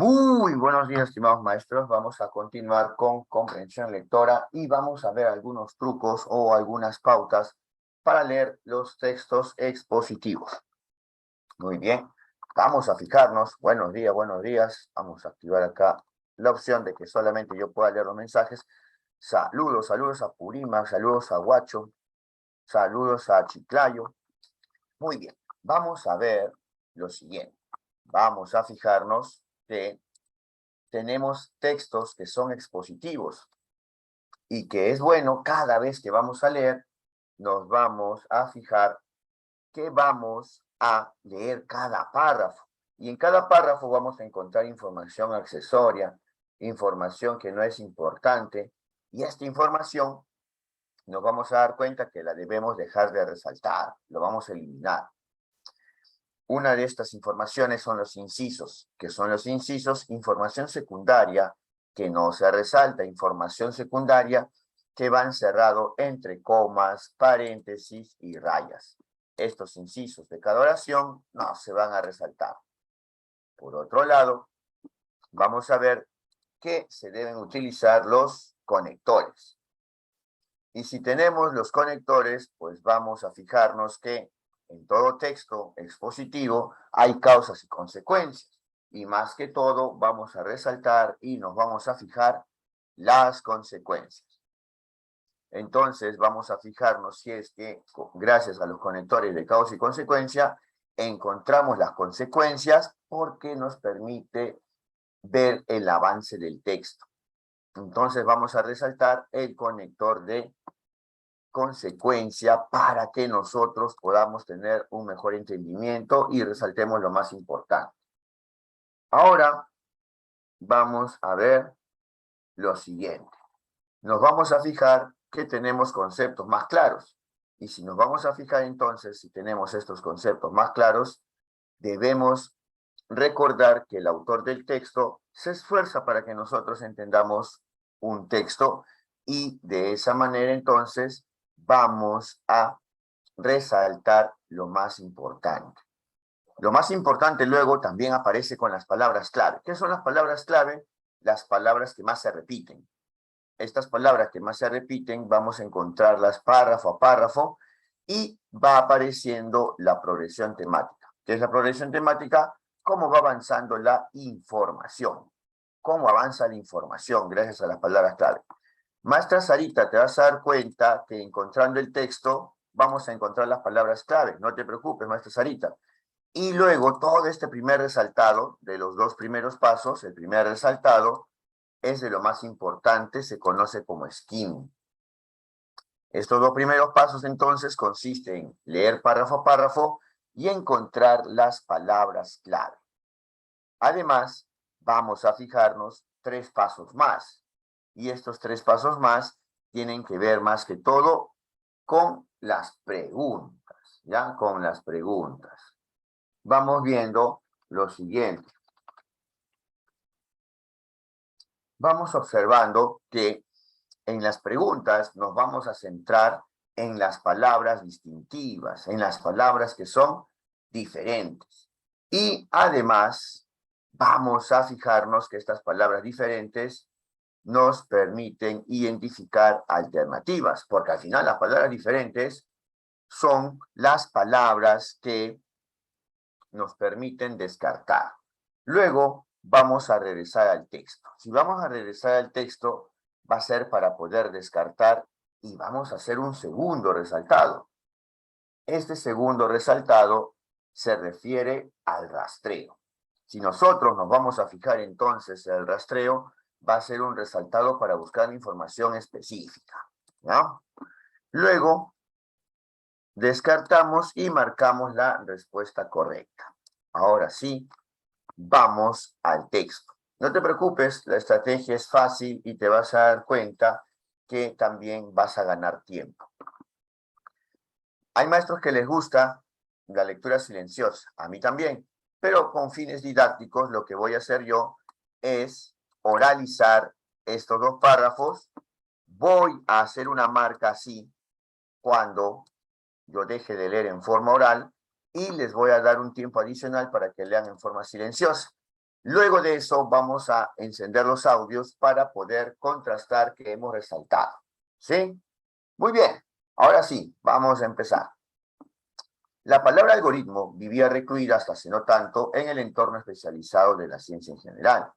Muy buenos días, estimados maestros. Vamos a continuar con comprensión lectora y vamos a ver algunos trucos o algunas pautas para leer los textos expositivos. Muy bien, vamos a fijarnos. Buenos días, buenos días. Vamos a activar acá la opción de que solamente yo pueda leer los mensajes. Saludos, saludos a Purima, saludos a Huacho, saludos a Chiclayo. Muy bien, vamos a ver lo siguiente. Vamos a fijarnos que tenemos textos que son expositivos y que es bueno cada vez que vamos a leer, nos vamos a fijar que vamos a leer cada párrafo. Y en cada párrafo vamos a encontrar información accesoria, información que no es importante, y esta información nos vamos a dar cuenta que la debemos dejar de resaltar, lo vamos a eliminar. Una de estas informaciones son los incisos, que son los incisos, información secundaria que no se resalta, información secundaria que va encerrado entre comas, paréntesis y rayas. Estos incisos de cada oración no se van a resaltar. Por otro lado, vamos a ver que se deben utilizar los conectores. Y si tenemos los conectores, pues vamos a fijarnos que en todo texto expositivo hay causas y consecuencias. Y más que todo, vamos a resaltar y nos vamos a fijar las consecuencias. Entonces, vamos a fijarnos si es que, gracias a los conectores de causa y consecuencia, encontramos las consecuencias porque nos permite ver el avance del texto. Entonces, vamos a resaltar el conector de consecuencia para que nosotros podamos tener un mejor entendimiento y resaltemos lo más importante. Ahora vamos a ver lo siguiente. Nos vamos a fijar que tenemos conceptos más claros. Y si nos vamos a fijar entonces, si tenemos estos conceptos más claros, debemos recordar que el autor del texto se esfuerza para que nosotros entendamos un texto y de esa manera entonces vamos a resaltar lo más importante. Lo más importante luego también aparece con las palabras clave. ¿Qué son las palabras clave? Las palabras que más se repiten. Estas palabras que más se repiten vamos a encontrarlas párrafo a párrafo y va apareciendo la progresión temática. ¿Qué es la progresión temática? Cómo va avanzando la información. Cómo avanza la información gracias a las palabras clave. Maestra Sarita, te vas a dar cuenta que encontrando el texto vamos a encontrar las palabras clave. No te preocupes, maestra Sarita. Y luego todo este primer resaltado, de los dos primeros pasos, el primer resaltado es de lo más importante, se conoce como skimming. Estos dos primeros pasos entonces consisten en leer párrafo a párrafo y encontrar las palabras clave. Además, vamos a fijarnos 3 pasos más. Y estos 3 pasos más tienen que ver más que todo con las preguntas, ¿ya? Con las preguntas. Vamos viendo lo siguiente. Vamos observando que en las preguntas nos vamos a centrar en las palabras distintivas, en las palabras que son diferentes. Y además vamos a fijarnos que estas palabras diferentes nos permiten identificar alternativas, porque al final las palabras diferentes son las palabras que nos permiten descartar. Luego vamos a regresar al texto. Si vamos a regresar al texto, va a ser para poder descartar y vamos a hacer un segundo resaltado. Este segundo resaltado se refiere al rastreo. Si nosotros nos vamos a fijar entonces en el rastreo, va a ser un resaltado para buscar información específica, ¿no? Luego, descartamos y marcamos la respuesta correcta. Ahora sí, vamos al texto. No te preocupes, la estrategia es fácil y te vas a dar cuenta que también vas a ganar tiempo. Hay maestros que les gusta la lectura silenciosa, a mí también, pero con fines didácticos lo que voy a hacer yo es oralizar estos 2 párrafos. Voy a hacer una marca así cuando yo deje de leer en forma oral y les voy a dar un tiempo adicional para que lean en forma silenciosa. Luego de eso vamos a encender los audios para poder contrastar que hemos resaltado. ¿Sí? Muy bien. Ahora sí, vamos a empezar. La palabra algoritmo vivía recluida hasta hace no tanto en el entorno especializado de la ciencia en general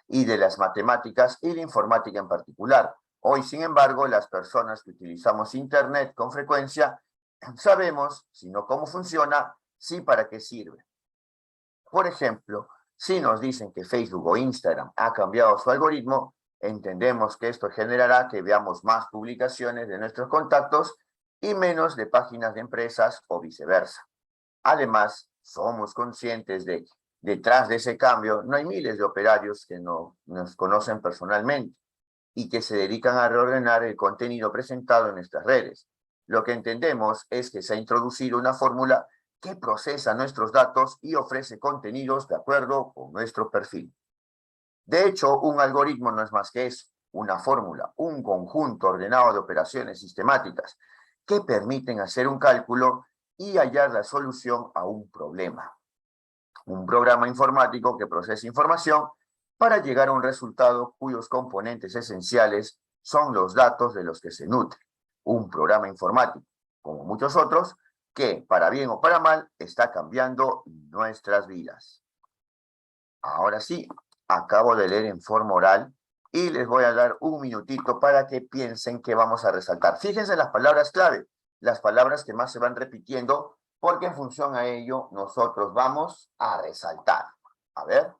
y de las matemáticas y la informática en particular. Hoy, sin embargo, las personas que utilizamos Internet con frecuencia sabemos, si no cómo funciona, sí para qué sirve. Por ejemplo, si nos dicen que Facebook o Instagram ha cambiado su algoritmo, entendemos que esto generará que veamos más publicaciones de nuestros contactos y menos de páginas de empresas o viceversa. Además, somos conscientes de que detrás de ese cambio no hay miles de operarios que no nos conocen personalmente y que se dedican a reordenar el contenido presentado en nuestras redes. Lo que entendemos es que se ha introducido una fórmula que procesa nuestros datos y ofrece contenidos de acuerdo con nuestro perfil. De hecho, un algoritmo no es más que eso, una fórmula, un conjunto ordenado de operaciones sistemáticas que permiten hacer un cálculo y hallar la solución a un problema. Un programa informático que procesa información para llegar a un resultado cuyos componentes esenciales son los datos de los que se nutre. Un programa informático, como muchos otros, que, para bien o para mal, está cambiando nuestras vidas. Ahora sí, acabo de leer en forma oral y les voy a dar un minutito para que piensen qué vamos a resaltar. Fíjense en las palabras clave, las palabras que más se van repitiendo, porque en función a ello nosotros vamos a resaltar. A ver.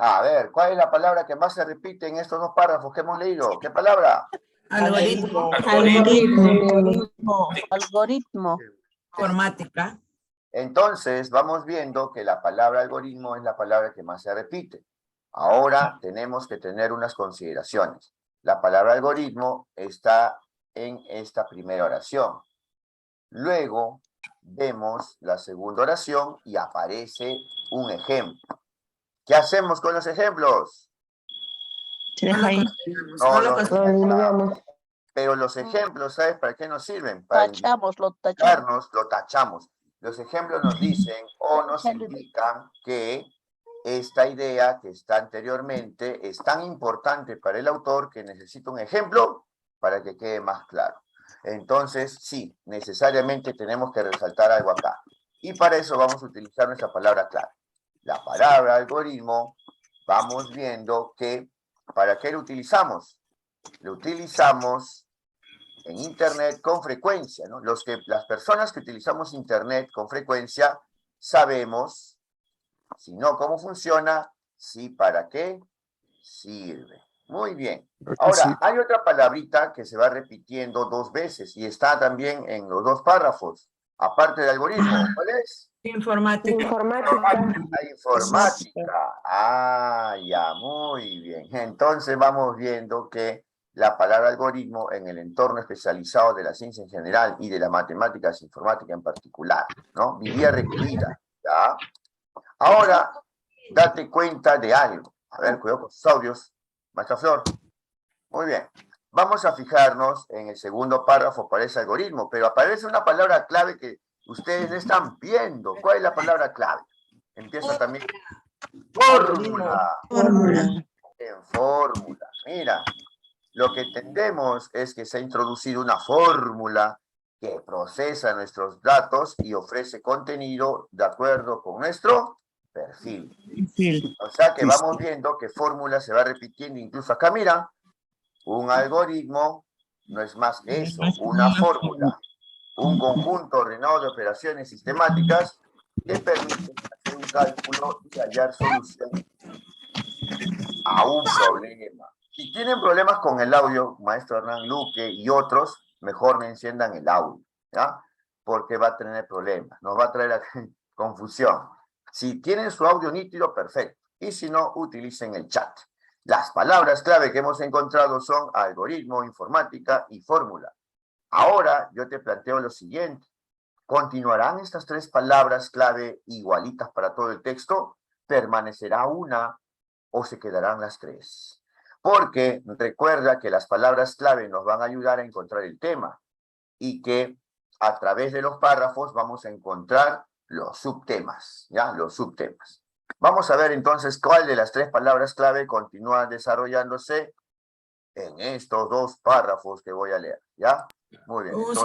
A ver, ¿cuál es la palabra que más se repite en estos dos párrafos que hemos leído? ¿Qué palabra? Algoritmo. Algoritmo. Informática. Entonces, vamos viendo que la palabra algoritmo es la palabra que más se repite. Ahora tenemos que tener unas consideraciones. La palabra algoritmo está en esta primera oración. Luego vemos la segunda oración y aparece un ejemplo. ¿Qué hacemos con los ejemplos? No los consideramos. Pero los ejemplos, ¿sabes para qué nos sirven? Para Lo tachamos. indicarnos, lo tachamos. Los ejemplos nos dicen o nos indican que esta idea que está anteriormente es tan importante para el autor que necesita un ejemplo para que quede más claro. Entonces, sí, necesariamente tenemos que resaltar algo acá. Y para eso vamos a utilizar nuestra palabra clave. La palabra algoritmo, vamos viendo que, ¿para qué lo utilizamos? Lo utilizamos en Internet con frecuencia, ¿no? Las personas que utilizamos Internet con frecuencia sabemos, si no, cómo funciona, sí, para qué sirve. Muy bien. Ahora, hay otra palabrita que se va repitiendo dos veces y está también en los dos párrafos, aparte de algoritmo. ¿Cuál es? Informática. La informática. Ah, ya, muy bien. Entonces vamos viendo que la palabra algoritmo en el entorno especializado de la ciencia en general y de las matemáticas e informática en particular, ¿no? Vivía recluida, ¿ya? Ahora, date cuenta de algo. A ver, cuidado con sus audios. Maestra Flor. Muy bien. Vamos a fijarnos en el segundo párrafo para ese algoritmo, pero aparece una palabra clave que ustedes no están viendo. ¿Cuál es la palabra clave? Empieza también. Fórmula. Fórmula. En fórmula. Mira, lo que entendemos es que se ha introducido una fórmula que procesa nuestros datos y ofrece contenido de acuerdo con nuestro perfil. Sí. O sea que vamos viendo que fórmula se va repitiendo incluso acá. Mira, un algoritmo no es más que eso, una fórmula, un conjunto ordenado de operaciones sistemáticas que permiten hacer un cálculo y hallar solución a un problema. Si tienen problemas con el audio, maestro Hernán Luque y otros, mejor me enciendan el audio, ¿ya? Porque va a tener problemas, nos va a traer confusión. Si tienen su audio nítido, perfecto. Y si no, utilicen el chat. Las palabras clave que hemos encontrado son algoritmo, informática y fórmula. Ahora yo te planteo lo siguiente. ¿Continuarán estas tres palabras clave igualitas para todo el texto? ¿Permanecerá una o se quedarán las tres? Porque recuerda que las palabras clave nos van a ayudar a encontrar el tema y que a través de los párrafos vamos a encontrar los subtemas, ¿ya? Los subtemas. Vamos a ver entonces cuál de las tres palabras clave continúa desarrollándose en estos dos párrafos que voy a leer, ¿ya? Muy bien, entonces,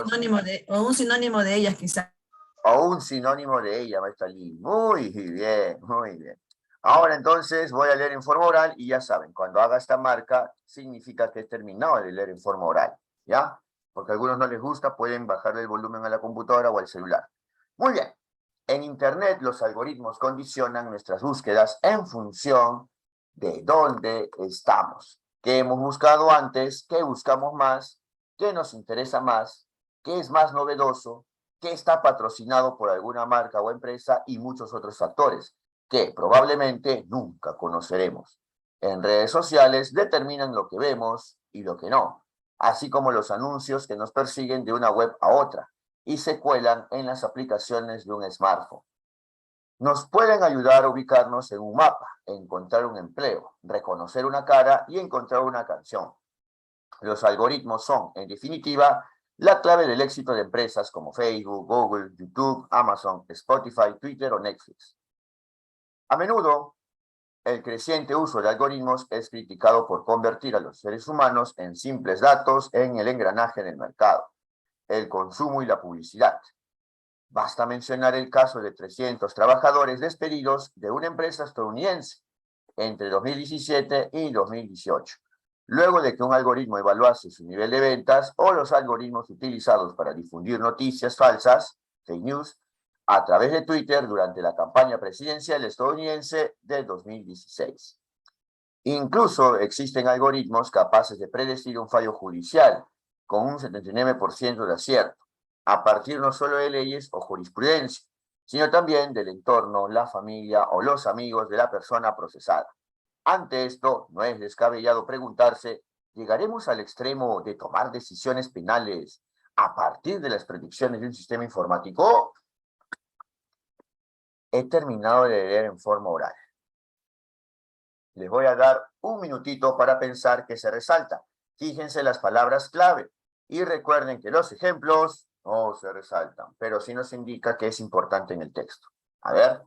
O un sinónimo de ellas, quizá. o un sinónimo de ella, maestra Lee. Muy bien, muy bien. Ahora entonces voy a leer en forma oral y ya saben, cuando haga esta marca significa que he terminado de leer en forma oral, ¿ya? Porque a algunos no les gusta, pueden bajarle el volumen a la computadora o al celular. Muy bien. En Internet los algoritmos condicionan nuestras búsquedas en función de dónde estamos, qué hemos buscado antes, qué buscamos más, qué nos interesa más, qué es más novedoso, qué está patrocinado por alguna marca o empresa y muchos otros factores que probablemente nunca conoceremos. En redes sociales determinan lo que vemos y lo que no, así como los anuncios que nos persiguen de una web a otra y se cuelan en las aplicaciones de un smartphone. Nos pueden ayudar a ubicarnos en un mapa, encontrar un empleo, reconocer una cara y encontrar una canción. Los algoritmos son, en definitiva, la clave del éxito de empresas como Facebook, Google, YouTube, Amazon, Spotify, Twitter o Netflix. A menudo, el creciente uso de algoritmos es criticado por convertir a los seres humanos en simples datos en el engranaje del mercado, el consumo y la publicidad. Basta mencionar el caso de 300 trabajadores despedidos de una empresa estadounidense entre 2017 y 2018, luego de que un algoritmo evaluase su nivel de ventas o los algoritmos utilizados para difundir noticias falsas, fake news, a través de Twitter durante la campaña presidencial estadounidense de 2016. Incluso existen algoritmos capaces de predecir un fallo judicial con un 79% de acierto, a partir no solo de leyes o jurisprudencia, sino también del entorno, la familia o los amigos de la persona procesada. Ante esto, no es descabellado preguntarse, ¿llegaremos al extremo de tomar decisiones penales a partir de las predicciones de un sistema informático? He terminado de leer en forma oral. Les voy a dar un minutito para pensar qué se resalta. Fíjense las palabras clave y recuerden que los ejemplos no se resaltan, pero sí nos indica que es importante en el texto. A ver.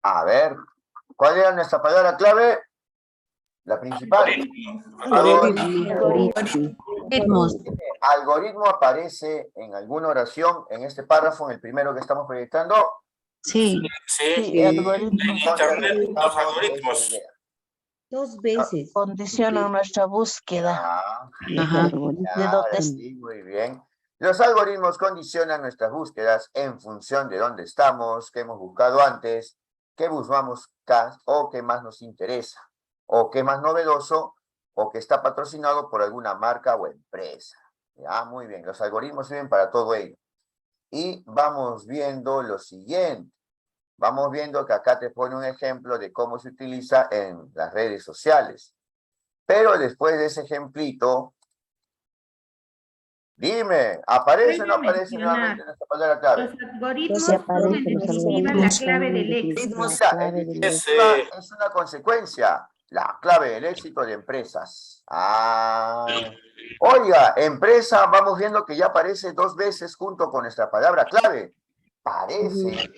A ver, ¿cuál era nuestra palabra clave? La principal. Algoritmos. ¿Algoritmo aparece en alguna oración en este párrafo, en el primero que estamos proyectando? Sí. Sí, Algoritmos. Internet, los Esa algoritmos. idea. Dos veces. Condicionan nuestra búsqueda. Ah, Ajá. ya, ¿De ahora dónde sí, muy bien. Los algoritmos condicionan nuestras búsquedas en función de dónde estamos, qué hemos buscado antes, qué buscamos o qué más nos interesa, o qué más novedoso, o que está patrocinado por alguna marca o empresa. Ya, muy bien. Los algoritmos sirven para todo ello. Y vamos viendo lo siguiente. Vamos viendo que acá te pone un ejemplo de cómo se utiliza en las redes sociales. Pero después de ese ejemplito, dime, ¿aparece o no Puede aparece mencionar. nuevamente nuestra palabra clave? Los algoritmos Sí son aparecen en los definitiva la algoritmos. clave del éxito. Ritmos. Mira, en definitiva, es una consecuencia, la clave del éxito de empresas. Oiga, empresa, vamos viendo que ya aparece dos veces junto con nuestra palabra clave.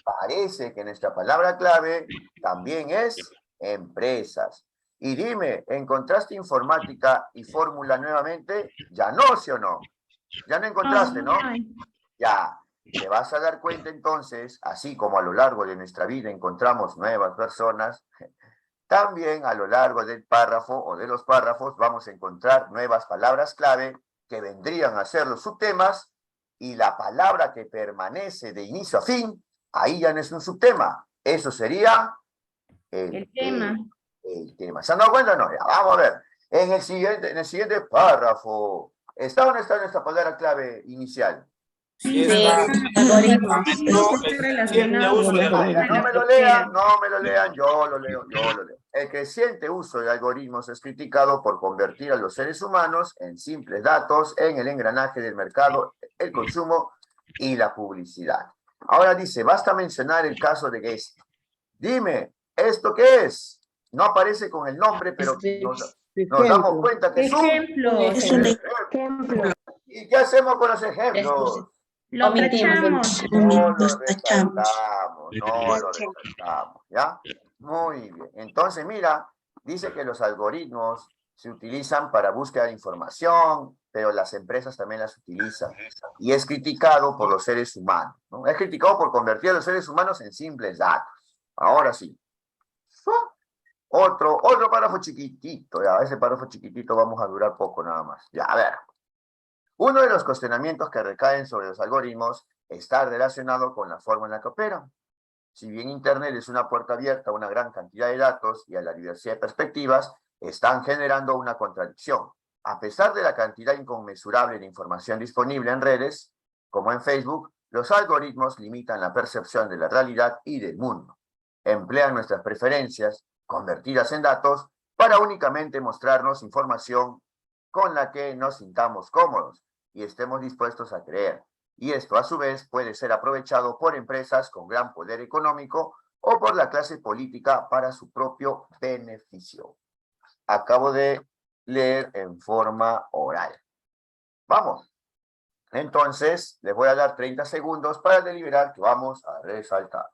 Parece que nuestra palabra clave también es empresas. Y dime, ¿encontraste informática y fórmula nuevamente? Ya no, ¿sí o no? Ya no encontraste, ¿no? hay. Ya. Te vas a dar cuenta entonces, así como a lo largo de nuestra vida encontramos nuevas personas, también a lo largo del párrafo o de los párrafos vamos a encontrar nuevas palabras clave que vendrían a ser los subtemas y la palabra que permanece de inicio a fin, ahí ya no es un subtema, eso sería El tema. el tema. ¿Se han dado cuenta o no? Ya, vamos a ver. En el siguiente párrafo, ¿está o no está nuestra palabra clave inicial? Sí, Sí. está. Algoritmos El relacionados uso de con la- No me lo lean, no me lo lean, yo lo leo. El creciente uso de algoritmos es criticado por convertir a los seres humanos en simples datos en el engranaje del mercado, el consumo y la publicidad. Ahora dice, basta mencionar el caso de Guest. Dime, ¿esto qué es? No aparece con el nombre, pero nos damos cuenta que es un ejemplos. Es un Ejemplo. ¿Y qué hacemos con los ejemplos? Lo tachamos. No lo Los tachamos. resaltamos, no lo resaltamos, ¿ya? Muy bien. Entonces, mira, dice que los algoritmos se utilizan para búsqueda de información, pero las empresas también las utilizan. Y es criticado por los seres humanos, ¿no? Es criticado por convertir a los seres humanos en simples datos. Ahora sí. Otro párrafo chiquitito, ya, ese párrafo chiquitito vamos a durar poco nada más. Ya, a ver. Uno de los cuestionamientos que recaen sobre los algoritmos está relacionado con la forma en la que operan. Si bien Internet es una puerta abierta a una gran cantidad de datos y a la diversidad de perspectivas, están generando una contradicción. A pesar de la cantidad inconmensurable de información disponible en redes, como en Facebook, los algoritmos limitan la percepción de la realidad y del mundo. Emplean nuestras preferencias, convertidas en datos, para únicamente mostrarnos información con la que nos sintamos cómodos y estemos dispuestos a creer. Y esto, a su vez, puede ser aprovechado por empresas con gran poder económico o por la clase política para su propio beneficio. Acabo de leer en forma oral. Vamos. Entonces, les voy a dar 30 segundos para deliberar que vamos a resaltar.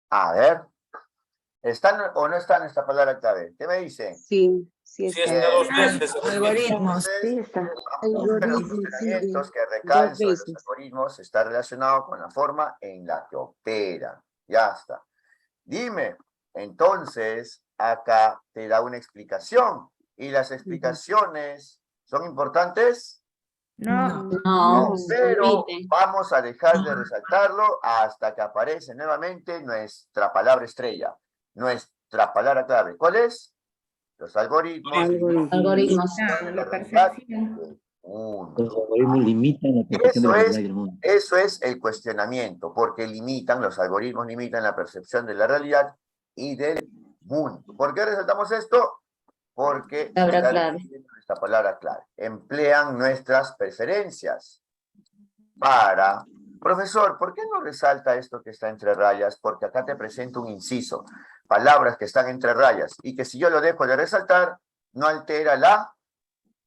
A ver, ¿Están o no están esta palabra clave? ¿Qué me dicen? Sí, sí Sí está. está dos veces. Algoritmos. Sí está. Uno de los Algoritmos, funcionamientos sí. que recaen Dos sobre los veces. algoritmos está relacionado con la forma en la que operan. Ya está. Dime, entonces, acá te da una explicación. ¿Y las explicaciones son importantes? No. No, Pero omiten. vamos a dejar de resaltarlo hasta que aparece nuevamente nuestra palabra estrella, nuestra palabra clave. ¿Cuál es? Los algoritmos. Algoritmos. La percepción. Mundo. Los algoritmos limitan la percepción de la realidad del mundo. Eso es el cuestionamiento, porque los algoritmos limitan la percepción de la realidad y del mundo. ¿Por qué resaltamos esto? Porque Palabra están clave. diciendo esta palabra clave. Emplean nuestras preferencias para... Profesor, ¿por qué no resalta esto que está entre rayas? Porque acá te presento un inciso. Palabras que están entre rayas y que si yo lo dejo de resaltar, no altera la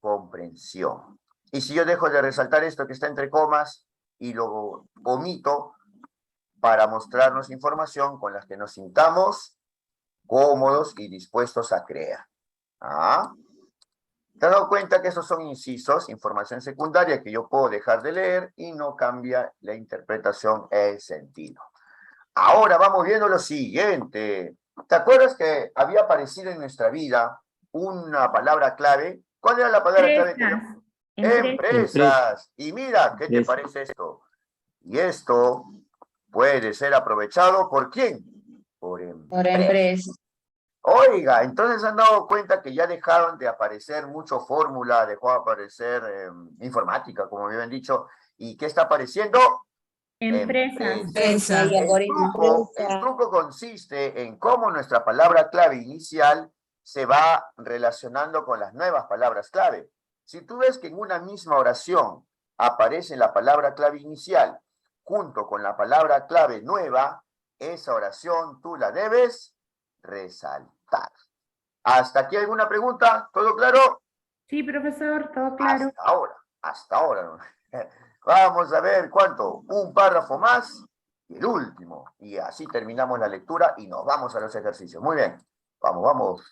comprensión. Y si yo dejo de resaltar esto que está entre comas y lo omito para mostrarnos información con la que nos sintamos cómodos y dispuestos a crear. ¿Ah? ¿Te has dado cuenta que esos son incisos, información secundaria que yo puedo dejar de leer y no cambia la interpretación el sentido? Ahora vamos viendo lo siguiente. ¿Te acuerdas que había aparecido en nuestra vida una palabra clave? ¿Cuál era la palabra clave que Empresas. Empresas. Y mira, ¿qué te Empresas. parece esto? Y esto puede ser aprovechado ¿por quién? Por Por empresas. empresa. Oiga, entonces han dado cuenta que ya dejaron de aparecer mucho fórmula, dejó de aparecer informática, como me habían dicho. ¿Y qué está apareciendo? Empresas. Empresa. Y algoritmos. El truco consiste en cómo nuestra palabra clave inicial se va relacionando con las nuevas palabras clave. Si tú ves que en una misma oración aparece la palabra clave inicial junto con la palabra clave nueva, esa oración tú la debes resaltar. ¿Hasta aquí alguna pregunta? ¿Todo claro? Sí, profesor, todo claro. Hasta ahora. Vamos a ver cuánto, un párrafo más y el último. Y así terminamos la lectura y nos vamos a los ejercicios. Muy bien, vamos.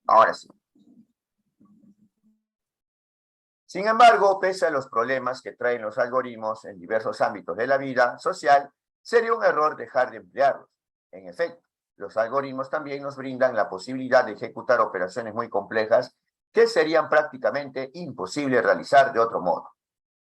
Ahora sí. Sin embargo, pese a los problemas que traen los algoritmos en diversos ámbitos de la vida social, sería un error dejar de emplearlos. En efecto, los algoritmos también nos brindan la posibilidad de ejecutar operaciones muy complejas que serían prácticamente imposibles realizar de otro modo.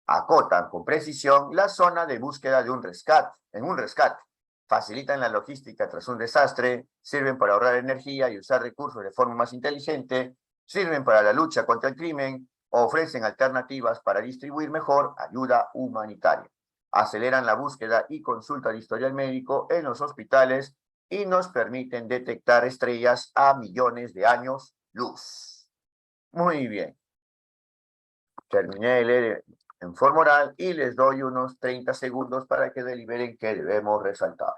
Acotan con precisión la zona de búsqueda de un rescate, facilitan la logística tras un desastre, sirven para ahorrar energía y usar recursos de forma más inteligente, sirven para la lucha contra el crimen, ofrecen alternativas para distribuir mejor ayuda humanitaria, aceleran la búsqueda y consulta de historial médico en los hospitales y nos permiten detectar estrellas a millones de años luz. Muy bien. Terminé de leer en forma oral y les doy unos 30 segundos para que deliberen qué debemos resaltar.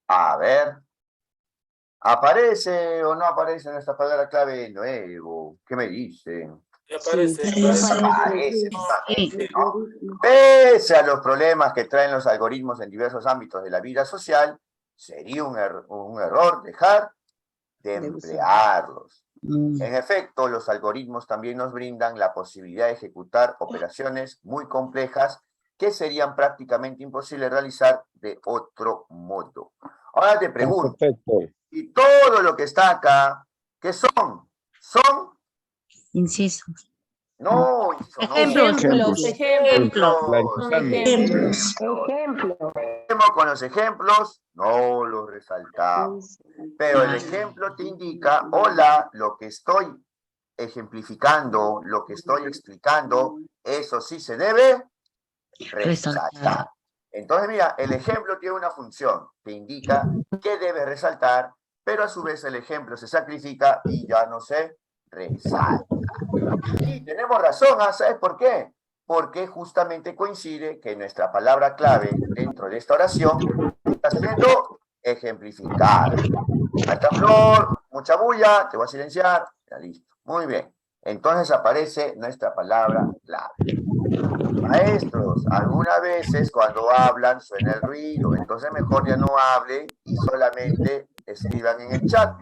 A ver. ¿Aparece o no aparece nuestra palabra clave de nuevo? ¿Qué me dicen? Aparece. Aparece totalmente, ¿no? Pese a los problemas que traen los algoritmos en diversos ámbitos de la vida social, sería un error dejar de emplearlos. En efecto, los algoritmos también nos brindan la posibilidad de ejecutar operaciones muy complejas que serían prácticamente imposibles realizar de otro modo. Ahora te pregunto, y todo lo que está acá, ¿qué son? Son, Inciso. no, Ejemplos. ejemplos. Ejemplos. Con los ejemplos, no los resaltamos. Pero el ejemplo te indica, hola, lo que estoy ejemplificando, lo que estoy explicando, eso sí se debe resaltar. Entonces, mira, el ejemplo tiene una función, te indica qué debe resaltar, pero a su vez el ejemplo se sacrifica y ya no se resalta. Y tenemos razón, ¿sabes por qué? Porque justamente coincide que nuestra palabra clave dentro de esta oración está siendo ejemplificada. Ahí está Flor, mucha bulla, te voy a silenciar, ya listo. Muy bien, entonces aparece nuestra palabra clave. Maestros, algunas veces cuando hablan suena el ruido, entonces mejor ya no hablen y solamente escriban en el chat.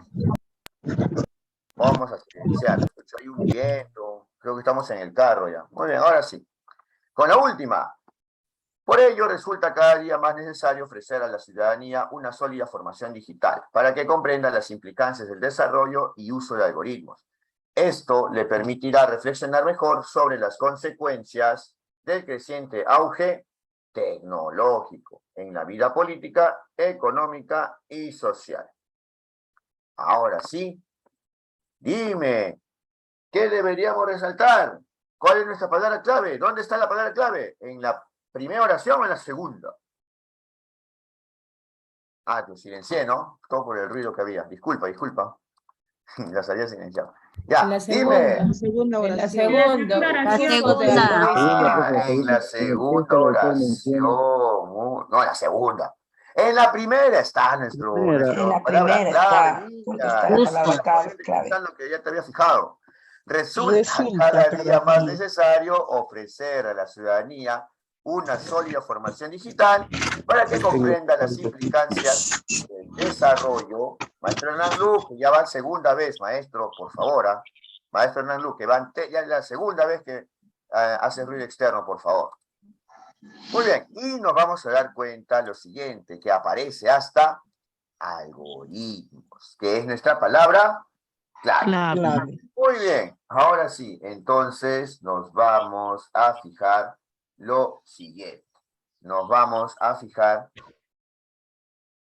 Vamos a silenciar, escucho ahí un viento, creo que estamos en el carro ya. Muy bien, ahora sí. Con la última. Por ello resulta cada día más necesario ofrecer a la ciudadanía una sólida formación digital para que comprenda las implicancias del desarrollo y uso de algoritmos. Esto le permitirá reflexionar mejor sobre las consecuencias del creciente auge tecnológico en la vida política, económica y social. Ahora sí, dime, ¿qué deberíamos resaltar? ¿Cuál es nuestra palabra clave? ¿Dónde está la palabra clave? ¿En la primera oración o en la segunda? Ah, te silencié, ¿no? Todo por el ruido que había. Disculpa. Las había silenciado. Ya, dime. La segunda En la oración. segunda En la segunda oración. No, en la segunda. En la primera está nuestra palabra clave. Pensando que ya te había fijado. Resulta cada día más necesario ofrecer a la ciudadanía una sólida formación digital para que comprenda las implicancias del desarrollo. Maestro Hernán Luz, que ya va segunda vez, maestro, por favor. Maestro Hernán Luz, que va ya es la segunda vez que hace ruido externo, por favor. Muy bien, y nos vamos a dar cuenta lo siguiente, que aparece hasta algoritmos, que es nuestra palabra clave. Muy bien, ahora sí, entonces nos vamos a fijar lo siguiente. Nos vamos a fijar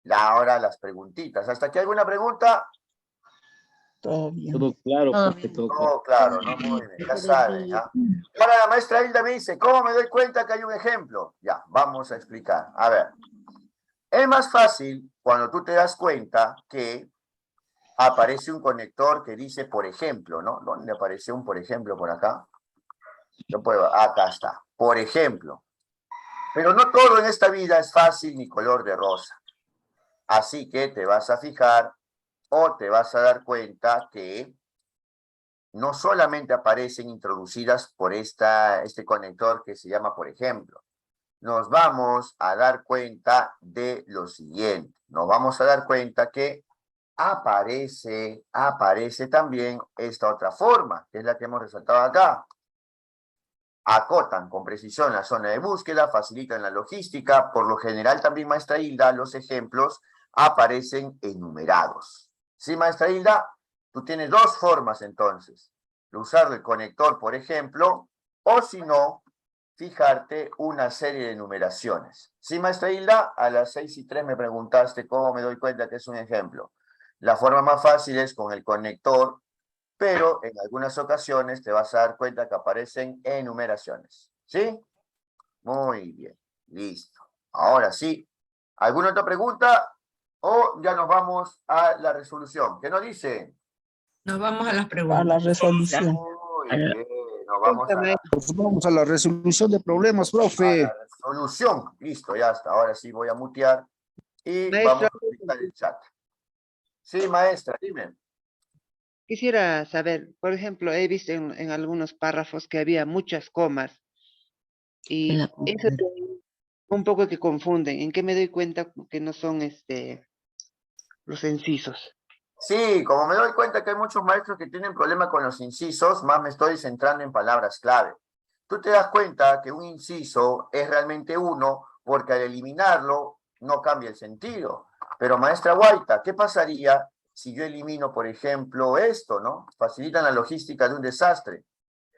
ahora las preguntitas. ¿Hasta aquí alguna pregunta? Todo claro, profe, todo claro. Todo claro, ¿no? Muy bien, ya saben, ¿ya? Ahora la maestra Hilda me dice, ¿cómo me doy cuenta que hay un ejemplo? Ya, vamos a explicar. A ver, es más fácil cuando tú te das cuenta que aparece un conector que dice, por ejemplo, ¿no? ¿Dónde aparece un por ejemplo por acá? Yo puedo, acá está, por ejemplo. Pero no todo en esta vida es fácil ni color de rosa. Así que te vas a fijar o te vas a dar cuenta que no solamente aparecen introducidas por este conector que se llama por ejemplo. Nos vamos a dar cuenta de lo siguiente. Nos vamos a dar cuenta que aparece también esta otra forma, que es la que hemos resaltado acá. Acotan con precisión la zona de búsqueda, facilitan la logística. Por lo general también, maestra Hilda, los ejemplos aparecen enumerados. ¿Sí, maestra Hilda? Tú tienes dos formas entonces. Usar el conector, por ejemplo, o si no, fijarte una serie de numeraciones. ¿Sí, maestra Hilda? A las 6:03 me preguntaste cómo me doy cuenta que es un ejemplo. La forma más fácil es con el conector, pero en algunas ocasiones te vas a dar cuenta que aparecen enumeraciones. ¿Sí? Muy bien, listo. Ahora sí, ¿alguna otra pregunta? ¿O ya nos vamos a la resolución? ¿Qué nos dice? Nos vamos a las preguntas. A la resolución. Muy bien, nos vamos a la resolución de problemas, a profe. la resolución. Listo, ya está. Ahora sí voy a mutear y Maestro. vamos a utilizar el chat. Sí, maestra, dime. Quisiera saber, por ejemplo, he visto en algunos párrafos que había muchas comas y eso un poco que confunden. ¿En qué me doy cuenta que no son los incisos? Sí, como me doy cuenta que hay muchos maestros que tienen problema con los incisos, más me estoy centrando en palabras clave. Tú te das cuenta que un inciso es realmente uno, porque al eliminarlo no cambia el sentido. Pero maestra Guaita, ¿qué pasaría si yo elimino, por ejemplo, esto, ¿no? Facilitan la logística de un desastre.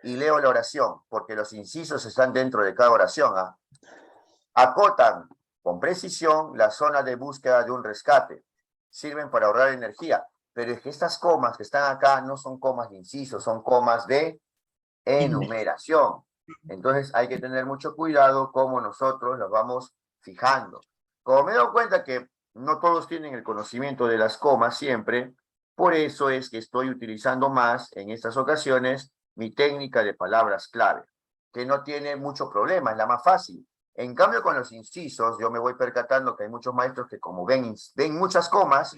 Y leo la oración, porque los incisos están dentro de cada oración, ¿ah? Acotan con precisión la zona de búsqueda de un rescate. Sirven para ahorrar energía. Pero es que estas comas que están acá no son comas de inciso, son comas de enumeración. Entonces hay que tener mucho cuidado cómo nosotros las vamos fijando. Como me he dado cuenta que no todos tienen el conocimiento de las comas siempre, por eso es que estoy utilizando más en estas ocasiones mi técnica de palabras clave, que no tiene mucho problema, es la más fácil. En cambio, con los incisos, yo me voy percatando que hay muchos maestros que como ven muchas comas,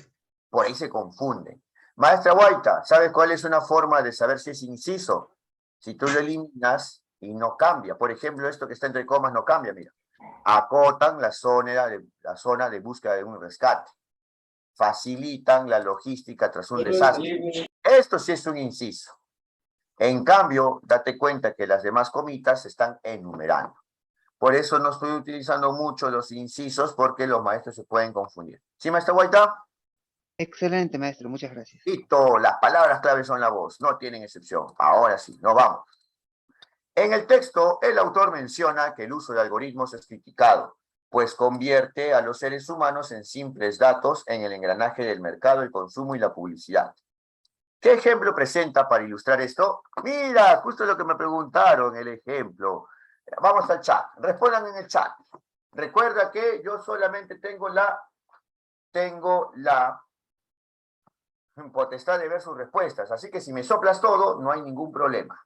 por ahí se confunden. Maestra Guaita, ¿sabes cuál es una forma de saber si es inciso? Si tú lo eliminas y no cambia. Por ejemplo, esto que está entre comas no cambia, mira. Acotan la zona de búsqueda de un rescate. Facilitan la logística tras un desastre. Esto sí es un inciso. En cambio, date cuenta que las demás comitas se están enumerando. Por eso no estoy utilizando mucho los incisos porque los maestros se pueden confundir. ¿Sí, maestra Guaita? Excelente, maestro. Muchas gracias. Listo, las palabras claves son la voz, no tienen excepción. Ahora sí, nos vamos. En el texto, el autor menciona que el uso de algoritmos es criticado, pues convierte a los seres humanos en simples datos en el engranaje del mercado, el consumo y la publicidad. ¿Qué ejemplo presenta para ilustrar esto? Mira, justo lo que me preguntaron, el ejemplo. Vamos al chat, respondan en el chat. Recuerda que yo solamente tengo la potestad de ver sus respuestas, así que si me soplas todo, no hay ningún problema.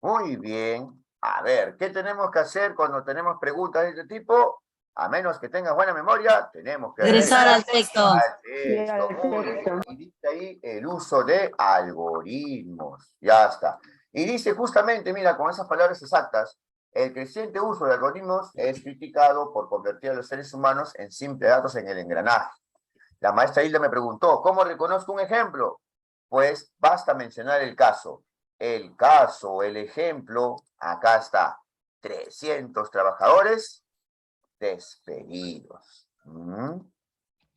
Muy bien. A ver, ¿qué tenemos que hacer cuando tenemos preguntas de este tipo? A menos que tengas buena memoria, tenemos que Regresar al texto. al texto. Muy bien. Y dice ahí el uso de algoritmos. Ya está. Y dice justamente, mira, con esas palabras exactas, el creciente uso de algoritmos es criticado por convertir a los seres humanos en simples datos en el engranaje. La maestra Hilda me preguntó, ¿cómo reconozco un ejemplo? Pues basta mencionar el caso. El caso, el ejemplo, acá está. 300 trabajadores despedidos.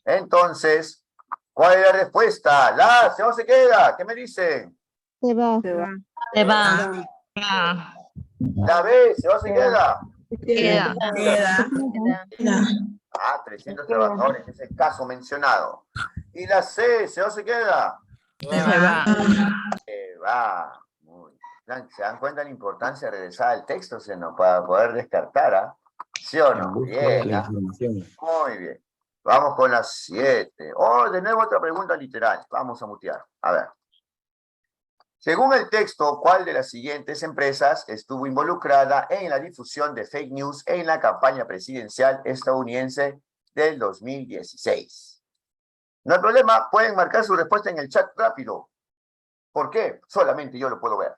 Entonces, ¿cuál es la respuesta? ¿La se o se queda? ¿Qué me dicen? Se va. Se va. ¿La B se o se queda? Queda. Ah, 300 trabajadores, es el caso mencionado. ¿Y la C se o se queda? Se va. Se va. Muy bien. ¿Se dan cuenta de la importancia de regresar al texto, sino para poder descartar, ¿ah? ¿Sí o no? Bien, la ¿ah? información. Muy bien. Vamos con las 7. Oh, de nuevo otra pregunta literal. Vamos a mutear. A ver. Según el texto, ¿cuál de las siguientes empresas estuvo involucrada en la difusión de fake news en la campaña presidencial estadounidense del 2016? No hay problema, pueden marcar su respuesta en el chat rápido. ¿Por qué? Solamente yo lo puedo ver.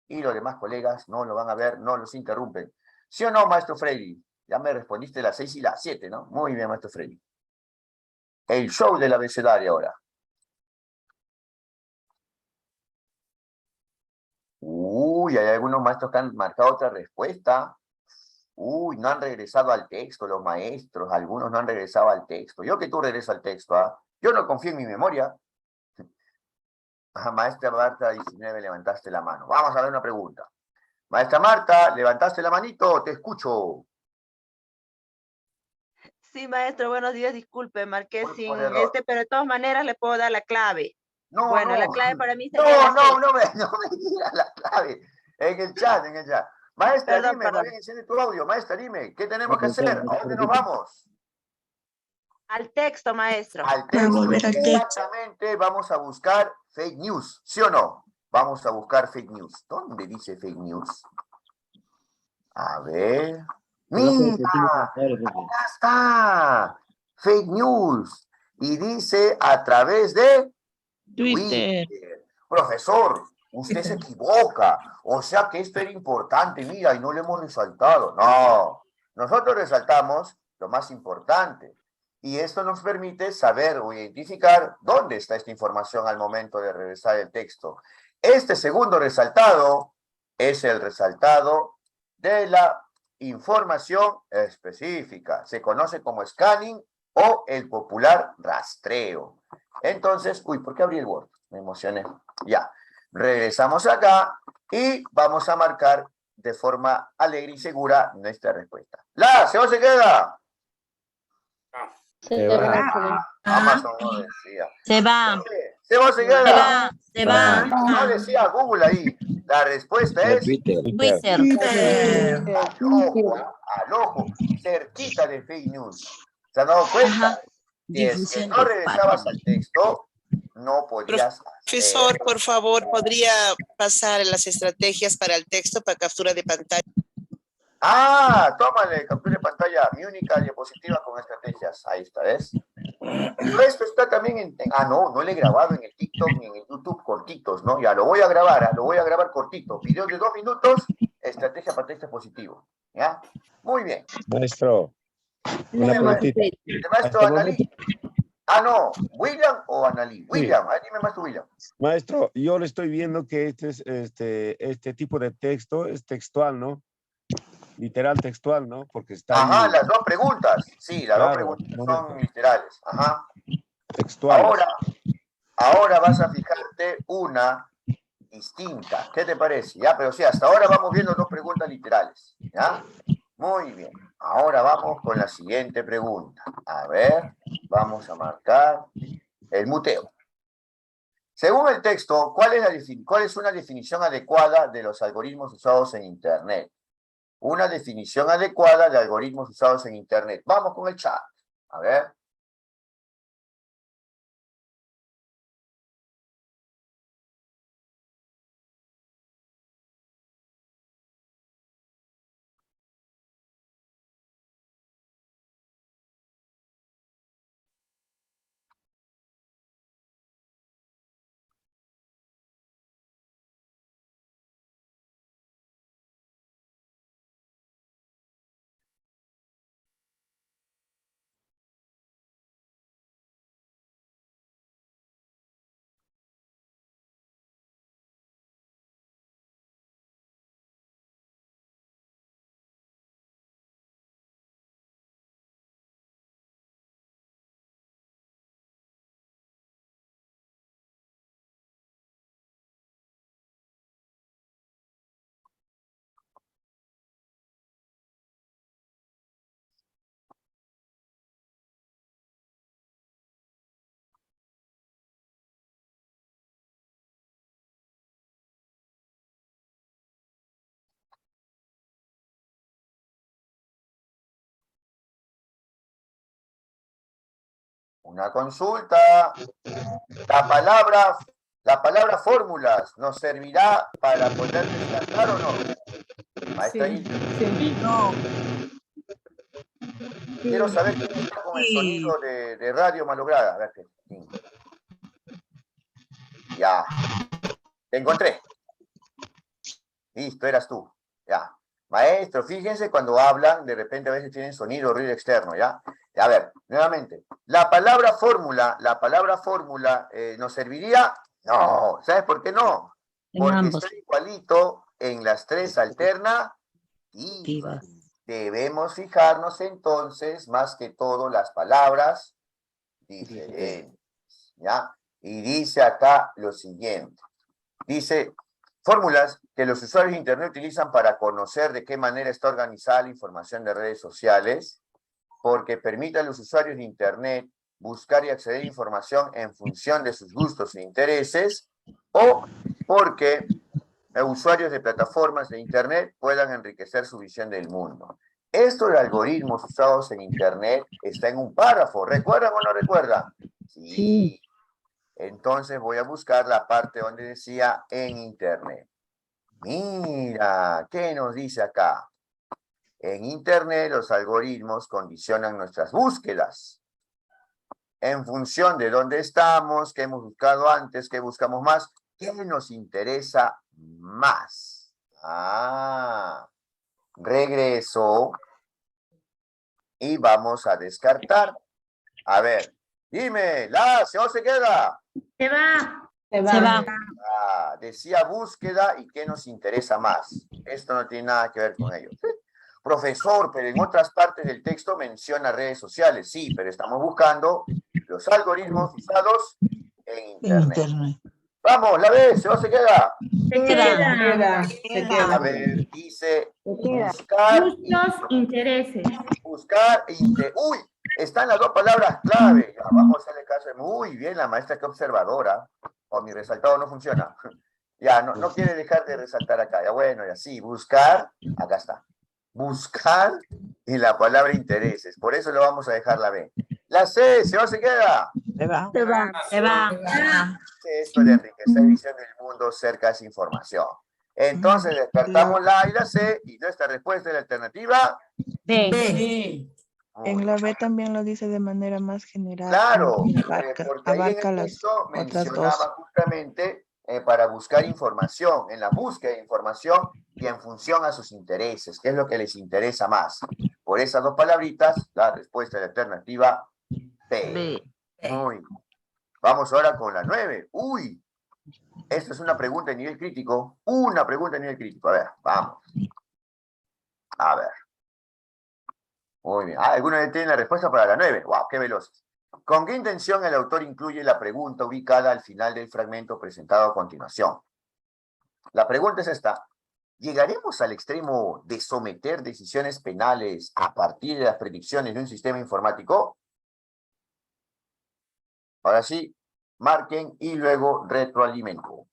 Y los demás colegas no lo van a ver, no los interrumpen. ¿Sí o no, maestro Freddy? Ya me respondiste las 6 y las 7, ¿no? Muy bien, maestro Freddy. El show del abecedario ahora. Uy, hay algunos maestros que han marcado otra respuesta. Uy, no han regresado al texto los maestros. Algunos no han regresado al texto. Yo que tú regresas al texto, ¿ah? Yo no confío en mi memoria. Maestra Marta 19, levantaste la mano. Vamos a ver una pregunta. Maestra Marta, ¿levantaste la manito? Te escucho. Sí, maestro, buenos días, disculpe, marqué Por sin error. pero de todas maneras le puedo dar la clave. No, Bueno, no. la clave para mí sería la No me digas la clave. En el chat, en el chat. Maestra, Perdón, dime, perdón. más bien enciende tu audio. Maestra, dime, ¿qué tenemos que hacer? Profesor, ¿A dónde nos vamos? Al texto, maestro. Al texto. Exactamente, vamos a buscar fake news, ¿sí o no? Vamos a buscar fake news. ¿Dónde dice fake news? A ver. ¡Mira! ¡Ya está! Fake news. Y dice a través de Twitter. Profesor, usted se equivoca. O sea que esto era importante, mira, y no lo hemos resaltado. No, nosotros resaltamos lo más importante. Y esto nos permite saber o identificar dónde está esta información al momento de regresar el texto. Este segundo resaltado es el resaltado de la información específica. Se conoce como scanning o el popular rastreo. Entonces, uy, ¿por qué abrí el Word? Me emocioné. Ya, regresamos acá y vamos a marcar de forma alegre y segura nuestra respuesta. ¿Se o se queda? Se va. Amazon no decía. Se va. ¿Se va o se queda? Se va. No decía Google ahí. La respuesta es Twitter. al ojo, cerquita de fake news. ¿Se han dado cuenta? Si es que no regresabas al texto, no podías Profesor, hacer. por favor, ¿podría pasar las estrategias para el texto para captura de pantalla? Tómale, captura de pantalla. Mi única diapositiva con estrategias. Ahí está, ¿ves? Pero esto está también no lo he grabado en el TikTok ni en el YouTube cortitos, ¿no? Ya lo voy a grabar cortito. Videos de 2 minutos, estrategia para texto positivo. ¿Ya? Muy bien. Maestro, una preguntita. Maestro Analí. No, ¿William o Analí? William, dime más tú, William. Maestro, yo le estoy viendo que este tipo de texto es textual, ¿no? Literal textual, ¿no? Porque está ahí. Las dos preguntas. Sí, las dos Claro, preguntas son literales. textual. Ahora vas a fijarte una distinta. ¿Qué te parece? ¿Ya? Pero sí, hasta ahora vamos viendo dos preguntas literales. ¿Ya? Muy bien. Ahora vamos con la siguiente pregunta. A ver, vamos a marcar el muteo. Según el texto, ¿cuál es una definición adecuada de los algoritmos usados en Internet? Una definición adecuada de algoritmos usados en Internet. Vamos con el chat. A ver. Una consulta. La palabra La palabra fórmulas nos servirá para poder descartar o no. Maestra Hilda, quiero saber quién está con el sonido de radio malograda. A ver, sí. Ya. Te encontré. Listo, eras tú. Ya. Maestro, fíjense cuando hablan, de repente a veces tienen sonido, ruido externo, ¿ya? A ver, nuevamente. La palabra fórmula, ¿nos serviría? No. ¿Sabes por qué no? Porque está igualito en las tres alternativas. Debemos fijarnos entonces, más que todo, las palabras diferentes, ¿ya? Y dice acá lo siguiente. Dice, fórmulas que los usuarios de Internet utilizan para conocer de qué manera está organizada la información de redes sociales, porque permite a los usuarios de Internet buscar y acceder a información en función de sus gustos e intereses, o porque usuarios de plataformas de Internet puedan enriquecer su visión del mundo. Estos algoritmos usados en Internet está en un párrafo. ¿Recuerdan o no recuerdan? Sí. Entonces voy a buscar la parte donde decía en Internet. Mira, ¿qué nos dice acá? En Internet los algoritmos condicionan nuestras búsquedas. En función de dónde estamos, qué hemos buscado antes, qué buscamos más, qué nos interesa más. Regreso y vamos a descartar. A ver, dime, ¿se o se queda? Se va. Se va. Decía búsqueda y qué nos interesa más. Esto no tiene nada que ver con ello. Profesor, pero en otras partes del texto menciona redes sociales. Sí, pero estamos buscando los algoritmos usados en Internet. Vamos, la B, ¿se o se queda? Se queda. Se queda. A ver, dice buscar. Gustos, intereses. Buscar. Uy, están las dos palabras clave. Ya, vamos a hacerle caso. Muy bien, la maestra, qué observadora. O mi resaltado no funciona. Ya, no quiere dejar de resaltar acá. Ya, bueno, ya sí, buscar. Acá está. Buscar y la palabra intereses. Por eso lo vamos a dejar la B. La C, ¿se o se queda? Se va. Esto de enriquecer visión del mundo cerca de esa información. Entonces descartamos la A y la C y nuestra respuesta es la alternativa B. En la B también lo dice de manera más general. Claro, Abarca, porque ahí en abarca el las texto otras mencionaba dos. justamente para buscar información, en la búsqueda de información y en función a sus intereses, qué es lo que les interesa más. Por esas dos palabritas, la respuesta es la alternativa B. Muy bien. Vamos ahora con la 9. Uy, esto es una pregunta de nivel crítico. Una pregunta de nivel crítico. A ver, vamos. A ver. Muy bien. ¿Alguno tiene la respuesta para la 9? ¡Wow! ¡Qué veloces! ¿Con qué intención el autor incluye la pregunta ubicada al final del fragmento presentado a continuación? La pregunta es esta. ¿Llegaremos al extremo de someter decisiones penales a partir de las predicciones de un sistema informático? Ahora sí, marquen y luego retroalimento.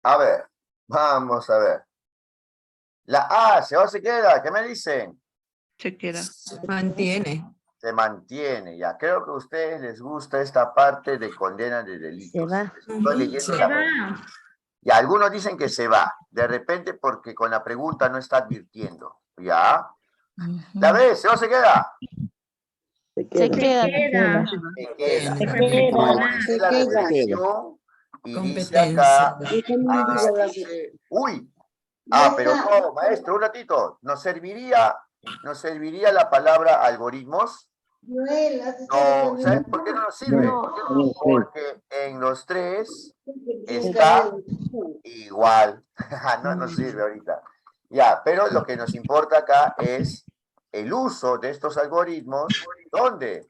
A ver, vamos a ver. La A, ¿se va o se queda? ¿Qué me dicen? Se queda. Mantiene. Se mantiene, ya. Creo que a ustedes les gusta esta parte de condena de delitos. Se va. Estoy leyendo Se la va. pregunta. Y algunos dicen que se va, de repente porque con la pregunta no está advirtiendo. ¿Ya? ¿La B, se va o se queda? Se queda. Queda. Se queda. Se queda. Favorece la reflexión y dice acá, dice, uy, pero no, maestro, un ratito, ¿nos serviría la palabra algoritmos? No, ¿sabes por qué no nos sirve? Porque en los tres está igual. No nos sirve ahorita. Ya, pero lo que nos importa acá es el uso de estos algoritmos, ¿dónde?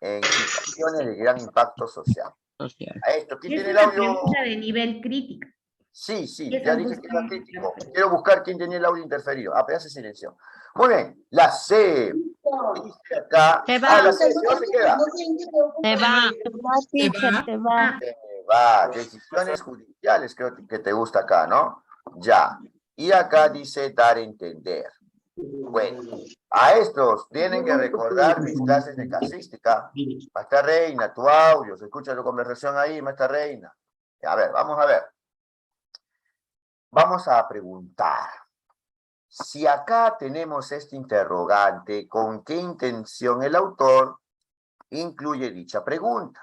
En situaciones de gran impacto social. A esto, ¿quién Es tiene el una audio? pregunta de nivel crítico. Sí, sí, Y ya eso dije que busca- era crítico. Quiero buscar quién tenía el audio interferido. Pero ya se silenció. Muy bien, la C. Dice acá. Se va. La C, ¿se va o se queda? Se va. Teacher, se va. Va, decisiones judiciales, creo que te gusta acá, ¿no? Ya. Y acá dice dar a entender. Bueno, a estos tienen que recordar mis clases de casística. Maestra Reina, tu audio, se escucha tu conversación ahí, Maestra Reina. A ver, vamos a ver. Vamos a preguntar. Si acá tenemos este interrogante, ¿con qué intención el autor incluye dicha pregunta?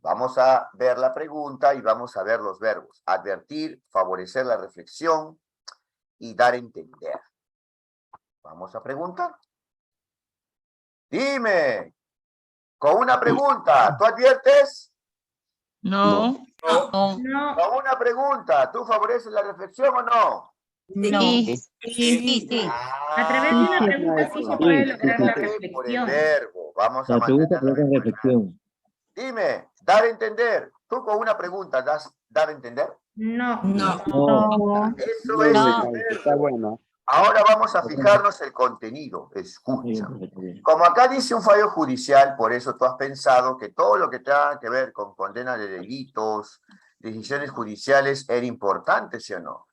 Vamos a ver la pregunta y vamos a ver los verbos. Advertir, favorecer la reflexión y dar a entender. Vamos a preguntar. Dime, con una pregunta, ¿tú adviertes? No. No. No. Con una pregunta, ¿tú favoreces la reflexión o no? No. Sí. A través de una pregunta sí se puede lograr la Por el reflexión. verbo, vamos a La pregunta mantener provoca reflexión. Dime, dar a entender. ¿Tú con una pregunta das dar a entender? No. No. Eso es el verbo. Está bueno. Ahora vamos a fijarnos el contenido. Escucha. Como acá dice un fallo judicial, por eso tú has pensado que todo lo que tenga que ver con condena de delitos, decisiones judiciales, era importante, ¿sí o no?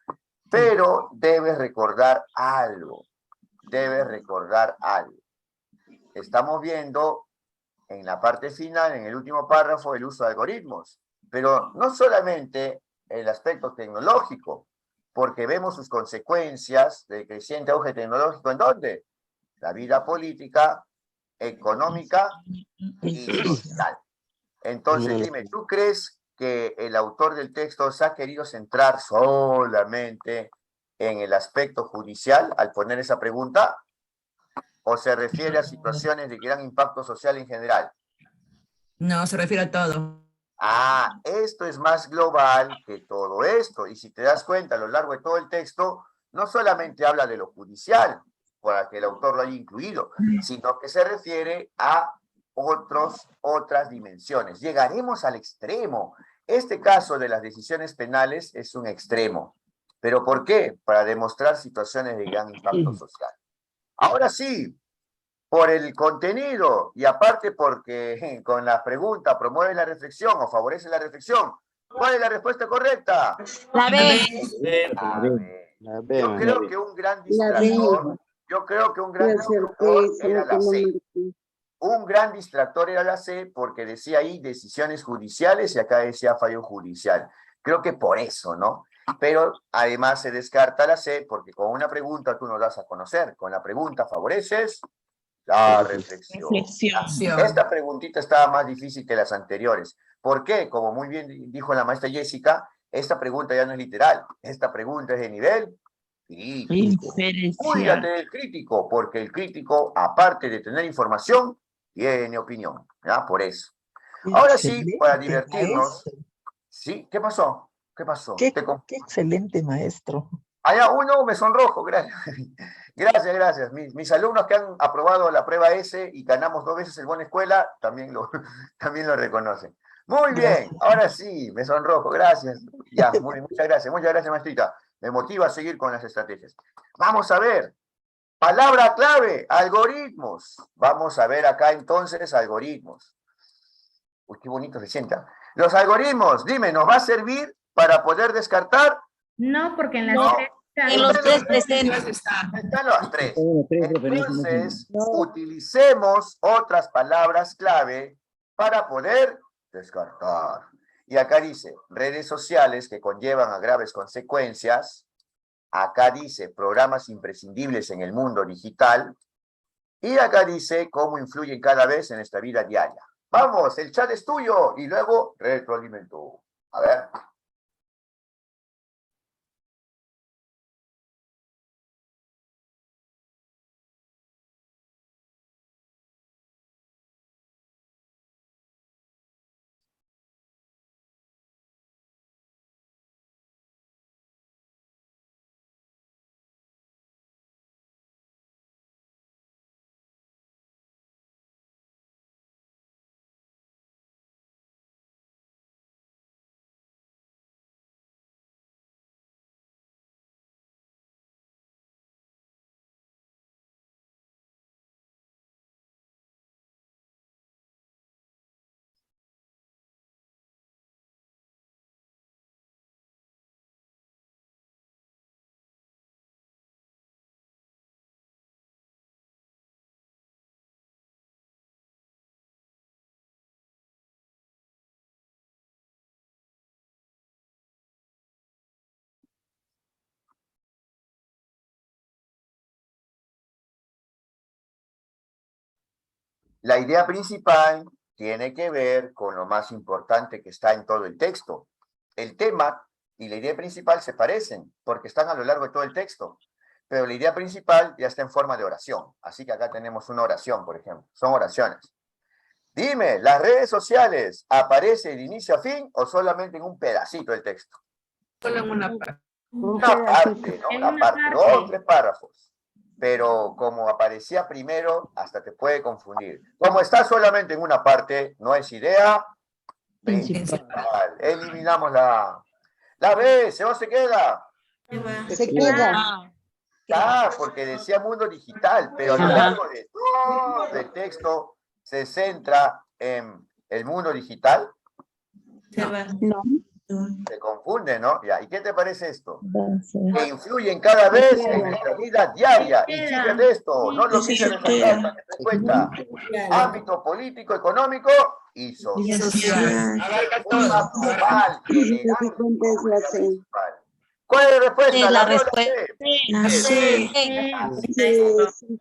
Pero debes recordar algo. Debes recordar algo. Estamos viendo en la parte final, en el último párrafo, el uso de algoritmos. Pero no solamente el aspecto tecnológico, porque vemos sus consecuencias del creciente auge tecnológico. ¿En dónde? La vida política, económica y social. Entonces, dime, ¿tú crees que el autor del texto se ha querido centrar solamente en el aspecto judicial al poner esa pregunta? ¿O se refiere a situaciones de gran impacto social en general? No, se refiere a todo. Esto es más global que todo esto. Y si te das cuenta, a lo largo de todo el texto, no solamente habla de lo judicial, para que el autor lo haya incluido, sino que se refiere a otras dimensiones. Llegaremos al extremo. Este caso de las decisiones penales es un extremo. ¿Pero por qué? Para demostrar situaciones de gran impacto social. Ahora sí, por el contenido y aparte porque con la pregunta promueve la reflexión o favorece la reflexión. ¿Cuál es la respuesta correcta? La B. Yo creo que un gran distractor, era la C. Un gran distractor era la C porque decía ahí decisiones judiciales y acá decía fallo judicial. Creo que por eso, ¿no? Pero además se descarta la C porque con una pregunta tú nos das a conocer. Con la pregunta favoreces la reflexión. Esta preguntita estaba más difícil que las anteriores. ¿Por qué? Como muy bien dijo la maestra Jessica, esta pregunta ya no es literal. Esta pregunta es de nivel crítico. Cuídate del crítico, porque el crítico, aparte de tener información, tiene opinión. ¿Ya? Por eso. Ahora sí, para divertirnos. ¿Sí? ¿Qué pasó? ¿Qué pasó? Qué excelente maestro. Allá uno me sonrojo, gracias. Gracias. Mis alumnos que han aprobado la prueba S y ganamos 2 veces en buena escuela, también lo reconocen. Muy bien, ahora sí, me sonrojo, gracias. Ya, muchas gracias, maestrita. Me motiva a seguir con las estrategias. Vamos a ver, palabra clave, algoritmos. Vamos a ver acá entonces algoritmos. Uy, qué bonito se sienta. Los algoritmos, dime, ¿nos va a servir para poder descartar No, porque en las No. tres está. En los tres Presentes presentes. está. Están las tres. Bueno, tres, profe, no se Entonces, No. utilicemos otras palabras clave para poder descartar. Y acá dice, redes sociales que conllevan a graves consecuencias. Acá dice, programas imprescindibles en el mundo digital. Y acá dice, cómo influyen cada vez en nuestra vida diaria. Vamos, el chat es tuyo y luego retroalimento. A ver. La idea principal tiene que ver con lo más importante que está en todo el texto. El tema y la idea principal se parecen porque están a lo largo de todo el texto, pero la idea principal ya está en forma de oración. Así que acá tenemos una oración, por ejemplo. Son oraciones. Dime, ¿las redes sociales aparecen de inicio a fin o solamente en un pedacito del texto? Solo en una parte. Una parte, ¿no? En Una una parte, parte. 2 o 3 párrafos. Pero como aparecía primero, hasta te puede confundir. Como está solamente en una parte, no es idea principal. Eliminamos la B, ¿se va o se queda? Se queda. Ah, porque decía mundo digital, pero a lo largo de todo el texto se centra en el mundo digital. No. Se confunde, ¿no? Ya, ¿y qué te parece esto? Que influyen cada vez en nuestra vida diaria. Y fíjate esto, no lo quise resaltar para que te des cuenta. Ámbito político, económico y social. Abarca todo. Global, general. ¿Cuál es la respuesta? Es la ¿La B o respuesta. C?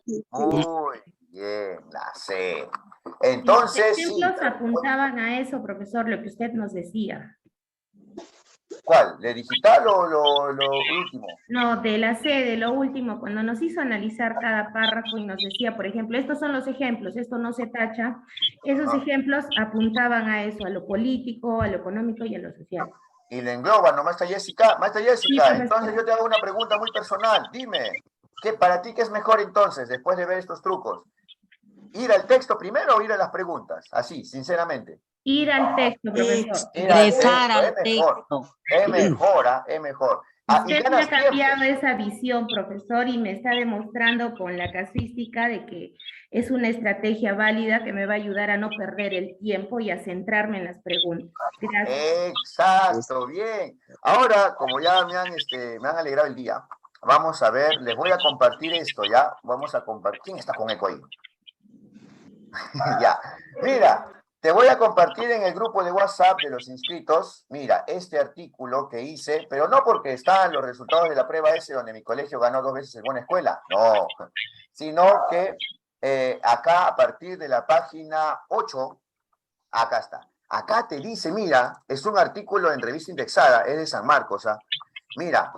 Sí. Muy bien, la C. Los Entonces, sí. ejemplos apuntaban a eso, profesor, lo que usted nos decía. ¿Cuál? ¿De digital o lo último? No, de la C, de lo último, cuando nos hizo analizar cada párrafo y nos decía, por ejemplo, estos son los ejemplos, esto no se tacha, esos ejemplos apuntaban a eso, a lo político, a lo económico y a lo social. Y le engloban, ¿no, maestra Jessica? Maestra Jessica, profesor. entonces yo te hago una pregunta muy personal. Dime, ¿para ti qué es mejor entonces, después de ver estos trucos? ¿Ir al texto primero o ir a las preguntas? Así, sinceramente. Ir al texto, profesor. Ingresar al Es mejor. texto. Es mejor, ¿ah? Es mejor. Ah, y Usted me ganas ha cambiado tiempo. esa visión, profesor, y me está demostrando con la casuística de que es una estrategia válida que me va a ayudar a no perder el tiempo y a centrarme en las preguntas. Gracias. Exacto, bien. Ahora, como ya me han alegrado el día, vamos a ver, les voy a compartir esto, ¿ya? Vamos a compartir. ¿Quién está con eco ahí? Ya. Mira, te voy a compartir en el grupo de WhatsApp de los inscritos, mira, este artículo que hice, pero no porque están los resultados de la prueba ese donde mi colegio ganó 2 veces en buena escuela, no, sino que acá a partir de la página 8, acá está. Acá te dice, mira, es un artículo en revista indexada, es de San Marcos, ¿ah? Mira,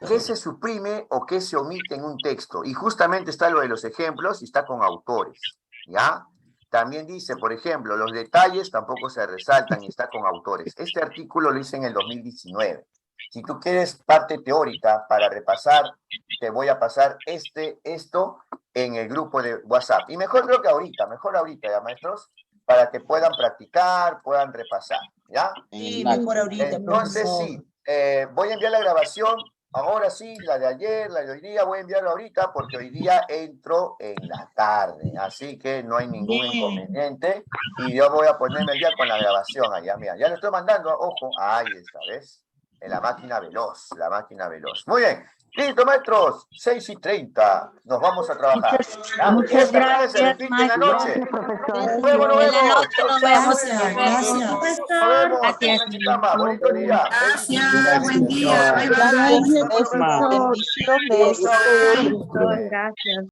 ¿qué se suprime o qué se omite en un texto? Y justamente está lo de los ejemplos y está con autores, ¿ya? También dice, por ejemplo, los detalles tampoco se resaltan y está con autores. Este artículo lo hice en el 2019. Si tú quieres parte teórica para repasar, te voy a pasar esto en el grupo de WhatsApp. Y mejor creo que ahorita, ya, maestros, para que puedan practicar, puedan repasar, ¿ya? Sí, mejor ahorita, Entonces, profesor. sí, voy a enviar la grabación. Ahora sí, la de ayer, la de hoy día, voy a enviarla ahorita porque hoy día entro en la tarde, así que no hay ningún inconveniente y yo voy a ponerme el día con la grabación allá, mira, ya lo estoy mandando, ojo, ahí está, ¿ves? En la máquina veloz, la máquina veloz. Muy bien. Listo, maestros. 6:30. Nos vamos a trabajar. ¿Ya? Muchas Esta clase se gracias, repite en la noche. profesor. Luego nos En la vemos. noche nos vemos. Gracias. Nos vemos. Gracias. Chicama, bonito día. Gracias, buen día. Bye, bye. Gracias, profesor. Bendiciones. Profesor, gracias.